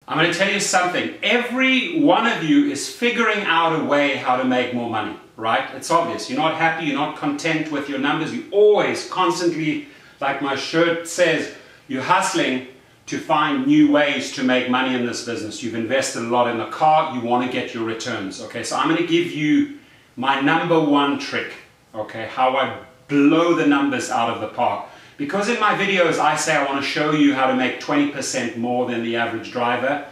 I'm going to tell you something. Every one of you is figuring out a way how to make more money, right? It's obvious. You're not happy, you're not content with your numbers. You always, constantly, like my shirt says, you're hustling to find new ways to make money in this business. You've invested a lot in the car, you want to get your returns. Okay, so I'm going to give you my #1 trick, okay, how I blow the numbers out of the park. Because in my videos I say I want to show you how to make 20% more than the average driver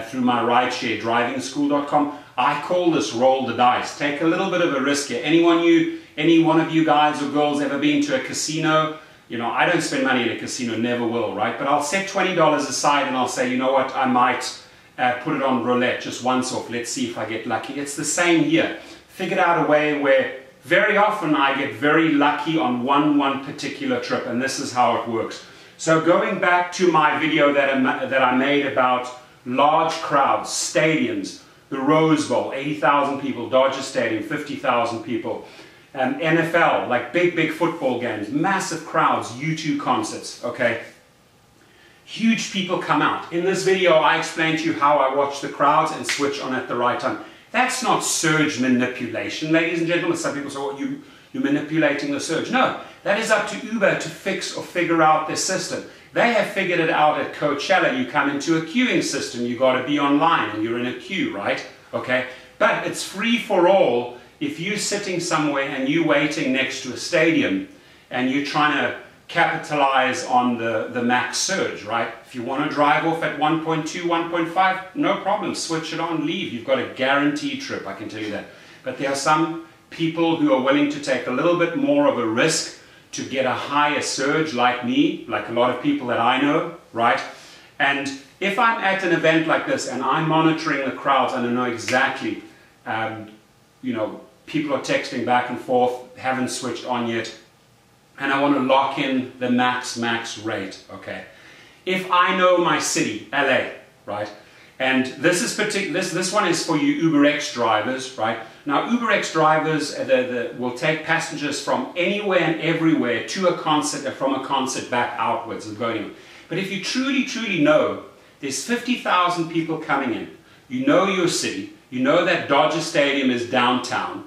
through my Rideshare drivingschool.com. I call this roll the dice. Take a little bit of a risk here. Any one of you guys or girls ever been to a casino? You know, I don't spend money in a casino, never will, right? But I'll set $20 aside and I'll say, you know what, I might put it on roulette just once off. Let's see if I get lucky. It's the same here. Figured out a way where very often I get very lucky on one particular trip, and this is how it works. So going back to my video that I made about large crowds, stadiums, the Rose Bowl, 80,000 people, Dodger Stadium, 50,000 people, NFL, like big football games, massive crowds, U2 concerts, okay? Huge people come out. In this video, I explained to you how I watch the crowds and switch on at the right time. That's not surge manipulation, ladies and gentlemen. Some people say, oh, you're manipulating the surge. No, that is up to Uber to fix or figure out their system. They have figured it out at Coachella. You come into a queuing system, you've got to be online and you're in a queue, right? Okay, but it's free for all. If you're sitting somewhere and you're waiting next to a stadium and you're trying to capitalize on the max surge, right? If you want to drive off at 1.2, 1.5, no problem, switch it on, leave. You've got a guaranteed trip, I can tell you that. But there are some people who are willing to take a little bit more of a risk to get a higher surge, like me, like a lot of people that I know, right? And if I'm at an event like this and I'm monitoring the crowds and I know exactly, you know, people are texting back and forth, haven't switched on yet, and I want to lock in the max rate, okay? If I know my city, LA, right? And this one is for you UberX drivers, right? Now UberX drivers will take passengers from anywhere and everywhere to a concert, from a concert back outwards and going. But if you truly know there's 50,000 people coming in, you know your city, you know that Dodger Stadium is downtown,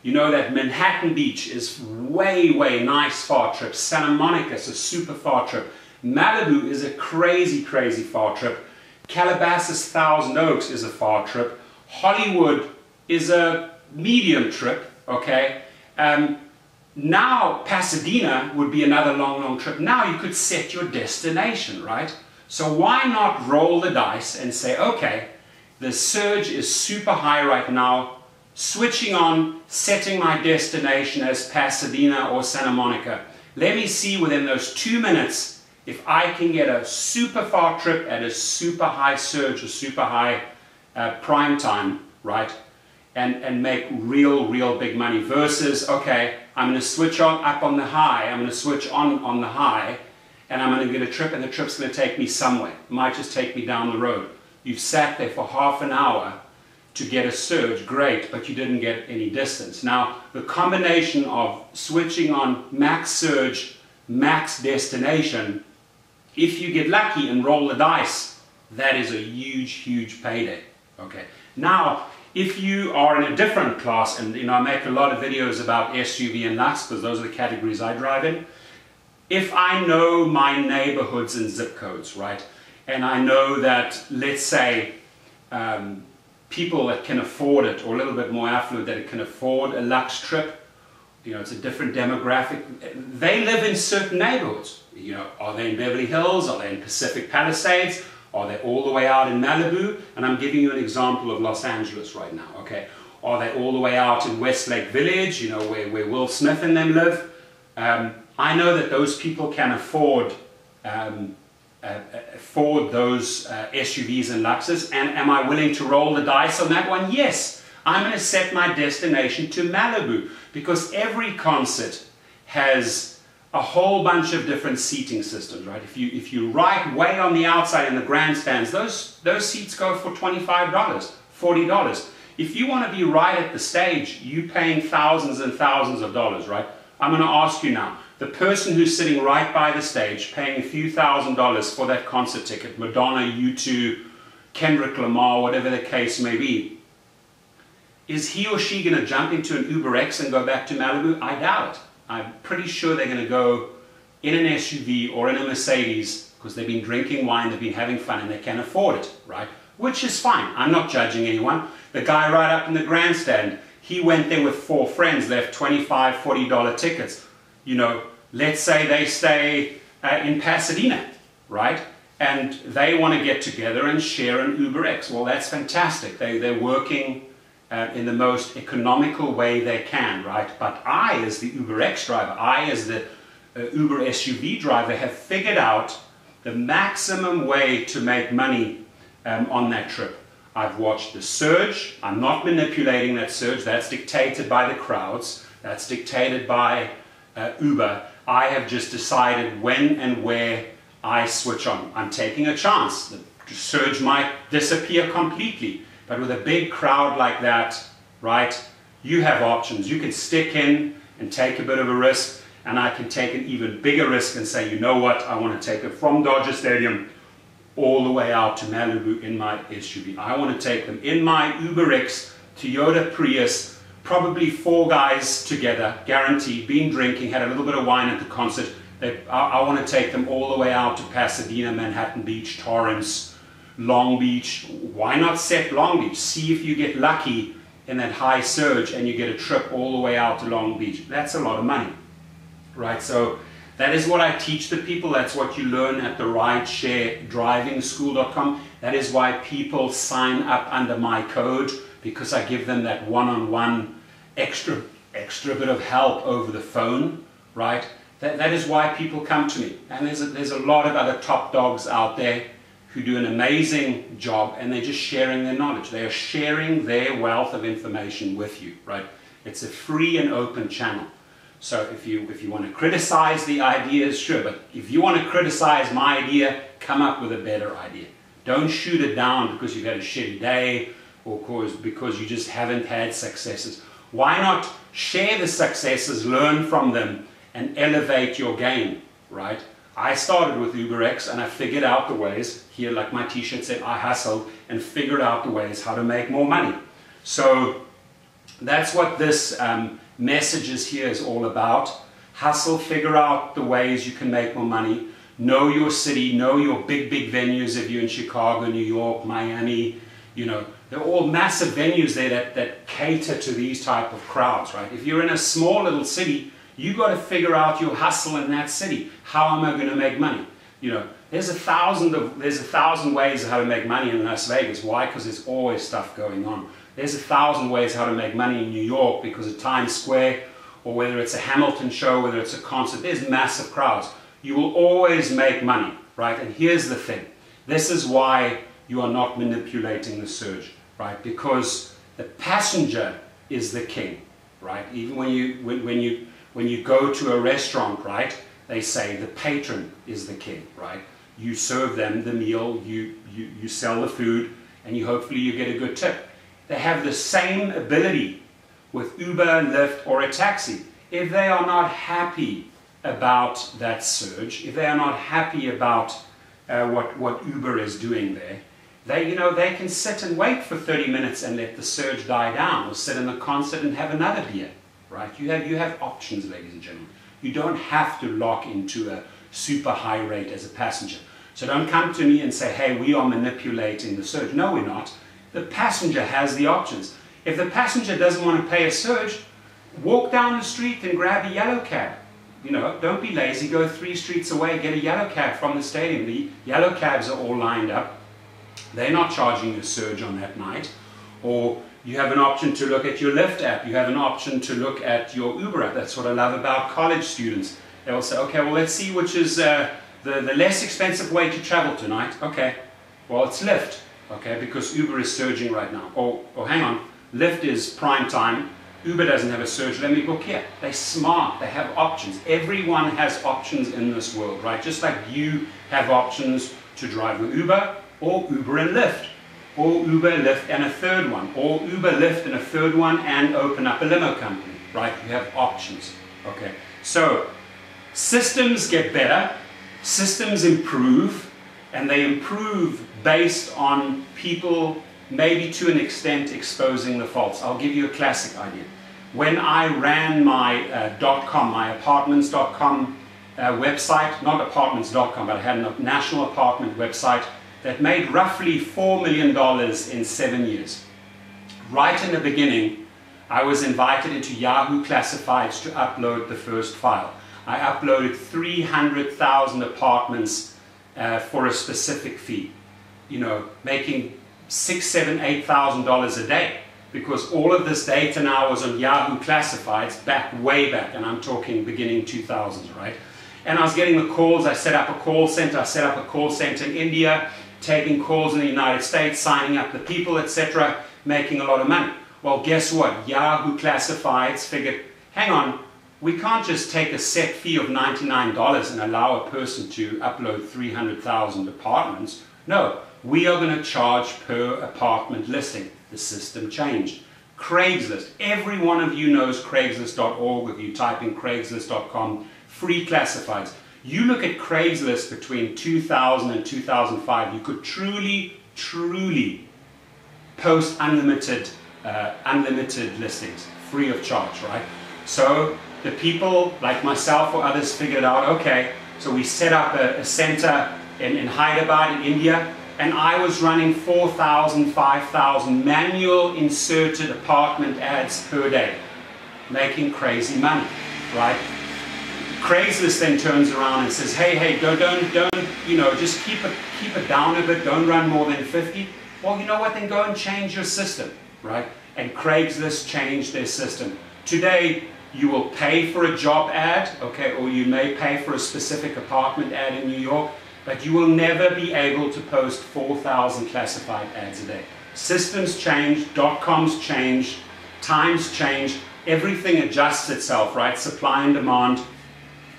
you know that Manhattan Beach is way nice far trip, Santa Monica is a super far trip, Malibu is a crazy far trip, Calabasas Thousand Oaks is a far trip, Hollywood is a medium trip, okay? Now Pasadena would be another long trip. Now you could set your destination, right? So why not roll the dice and say, okay, the surge is super high right now, switching on, setting my destination as Pasadena or Santa Monica. Let me see within those 2 minutes if I can get a super far trip at a super high surge or super high prime time, right? And make real big money versus, okay, I'm going to switch on up on the high, I'm going to switch on the high, and I'm going to get a trip, and the trip's going to take me somewhere. It might just take me down the road. You've sat there for half an hour to get a surge, great, but you didn't get any distance. Now, the combination of switching on max surge, max destination, if you get lucky and roll the dice, that is a huge payday, okay? Now, if you are in a different class, and you know, I make a lot of videos about SUV and Lux, because those are the categories I drive in. If I know my neighborhoods and zip codes, right, and I know that, let's say, people that can afford it, or a little bit more affluent, that can afford a Lux trip, you know, it's a different demographic. They live in certain neighborhoods. You know, are they in Beverly Hills? Are they in Pacific Palisades? Are they all the way out in Malibu? And I'm giving you an example of Los Angeles right now, okay? Are they all the way out in Westlake Village, you know, where Will Smith and them live? I know that those people can afford those SUVs and Luxes, and am I willing to roll the dice on that one? Yes, I'm going to set my destination to Malibu, because every concert has a whole bunch of different seating systems, right? If you ride way on the outside in the grandstands, those seats go for $25, $40. If you want to be right at the stage, you're paying thousands and thousands of dollars, right? I'm going to ask you now, the person who's sitting right by the stage, paying a few $1,000s for that concert ticket, Madonna, U2, Kendrick Lamar, whatever the case may be. Is he or she going to jump into an Uber X and go back to Malibu? I doubt it. I'm pretty sure they're going to go in an SUV or in a Mercedes because they've been drinking wine, they've been having fun, and they can afford it, right? Which is fine. I'm not judging anyone. The guy right up in the grandstand, he went there with 4 friends, left $25, $40 tickets. You know, let's say they stay in Pasadena, right? And they want to get together and share an Uber X. Well, that's fantastic. They're working in the most economical way they can, right? But I, as the Uber X driver, I, as the Uber SUV driver, have figured out the maximum way to make money on that trip. I've watched the surge. I'm not manipulating that surge. That's dictated by the crowds. That's dictated by Uber. I have just decided when and where I switch on. I'm taking a chance. The surge might disappear completely. But with a big crowd like that, right, you have options. You can stick in and take a bit of a risk, and I can take an even bigger risk and say, you know what, I want to take it from Dodger Stadium all the way out to Malibu in my SUV. I want to take them in my Uber X, Toyota Prius, probably 4 guys together, guaranteed, been drinking, had a little bit of wine at the concert. I want to take them all the way out to Pasadena, Manhattan Beach, Torrance, Long Beach. Why not set Long Beach? See if you get lucky in that high surge and you get a trip all the way out to Long Beach. That's a lot of money, right? So that is what I teach the people. That's what you learn at the ridesharedrivingschool.com. That is why people sign up under my code, because I give them that one-on-one extra bit of help over the phone, right? That is why people come to me. And there's a lot of other top dogs out there who do an amazing job, and they're just sharing their knowledge. They are sharing their wealth of information with you, right? It's a free and open channel. So if you want to criticize the ideas, sure, but if you want to criticize my idea, come up with a better idea. Don't shoot it down because you've had a shitty day or because you just haven't had successes. Why not share the successes, learn from them, and elevate your game, right? I started with UberX and I figured out the ways, here like my t-shirt said, I hustled and figured out the ways how to make more money. So that's what this messages here is all about. Hustle, figure out the ways you can make more money. Know your city, know your big venues if you're in Chicago, New York, Miami, you know. They're all massive venues there that cater to these type of crowds, right? If you're in a small little city, you got to figure out your hustle in that city. How am I going to make money? You know, there's a thousand ways how to make money in Las Vegas. Why? Because there's always stuff going on. There's 1,000 ways how to make money in New York because of Times Square, or whether it's a Hamilton show, whether it's a concert. There's massive crowds. You will always make money, right? And here's the thing. This is why you are not manipulating the surge, right? Because the passenger is the king, right? Even when you go to a restaurant, right, they say the patron is the king, right? You serve them the meal, you sell the food, and hopefully you get a good tip. They have the same ability with Uber, Lyft, or a taxi. If they are not happy about that surge, if they are not happy about what Uber is doing there, they can sit and wait for 30 minutes and let the surge die down, or sit in the concert and have another beer. Right? You have options, ladies and gentlemen. You don't have to lock into a super high rate as a passenger. So don't come to me and say, hey, we are manipulating the surge. No, we're not. The passenger has the options. If the passenger doesn't want to pay a surge, walk down the street and grab a yellow cab. You know, don't be lazy. Go 3 streets away, get a yellow cab from the stadium. The yellow cabs are all lined up. They're not charging you a surge on that night. Or you have an option to look at your Lyft app. You have an option to look at your Uber app. That's what I love about college students. They will say, okay, well, let's see which is the less expensive way to travel tonight. Okay, well, it's Lyft, okay, because Uber is surging right now. Or hang on, Lyft is prime time. Uber doesn't have a surge. Let me book here. They're smart. They have options. Everyone has options in this world, right? Just like you have options to drive with Uber or Uber and Lyft. Or Uber, Lyft, and a third one, or Uber, Lyft, and a third one, and open up a limo company, right? You have options, okay? So, systems get better, systems improve, and they improve based on people, maybe to an extent, exposing the faults. I'll give you a classic idea. When I ran my .com, my apartments.com website, not apartments.com, but I had a national apartment website that made roughly $4 million in 7 years. Right in the beginning, I was invited into Yahoo Classifieds to upload the first file. I uploaded 300,000 apartments for a specific fee, you know, making $6,000, $7,000, $8,000 a day, because all of this data now was on Yahoo Classifieds way back, and I'm talking beginning 2000s, right? And I was getting the calls. I set up a call center. I set up a call center in India, taking calls in the United States, signing up the people, etc., making a lot of money. Well, guess what? Yahoo Classifieds figured, hang on, we can't just take a set fee of $99 and allow a person to upload 300,000 apartments. No, we are going to charge per apartment listing. The system changed. Craigslist. Every one of you knows Craigslist.org. If you type in Craigslist.com, free classifieds. You look at Craigslist between 2000 and 2005, you could truly post unlimited listings, free of charge, right? So the people like myself or others figured out, okay, so we set up a center in Hyderabad in India, and I was running 4,000, 5,000 manual inserted apartment ads per day, making crazy money, right? Craigslist then turns around and says, hey, don't, you know, just keep it down a bit, don't run more than 50. Well, you know what, then go and change your system, right? And Craigslist changed their system. Today, you will pay for a job ad, okay, or you may pay for a specific apartment ad in New York, but you will never be able to post 4,000 classified ads a day. Systems change, .coms change, times change, everything adjusts itself, right? Supply and demand.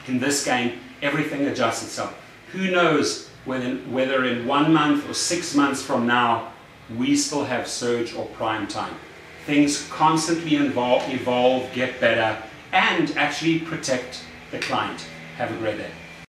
In this game, everything adjusts itself. Who knows whether in 1 month or 6 months from now, we still have surge or prime time. Things constantly evolve, get better, and actually protect the client. Have a great day.